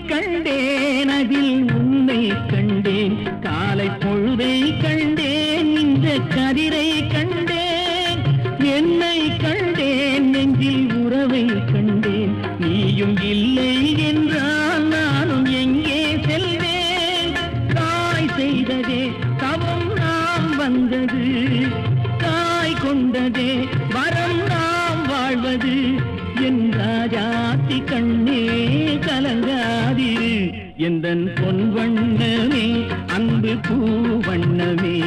கண்டேன் அதில் உன்னை கண்டேன் காலை பொழுதை கண்டேன் இந்த கதிரை கண்டேன் என்னை கண்டேன் நெஞ்சில் உறவை கண்டேன் நீயும் இல்லை என்றால் நானும் எங்கே செல்வேன் தாய் செய்ததே தவம் நாம் வந்தது தாய் கொண்டதே வரம் நாம் வாழ்வது என் ராஜாத்தி கண்ணே கலங்காதிரு எந்தன் பொன் வண்ணமே அன்பு பூ வண்ணமே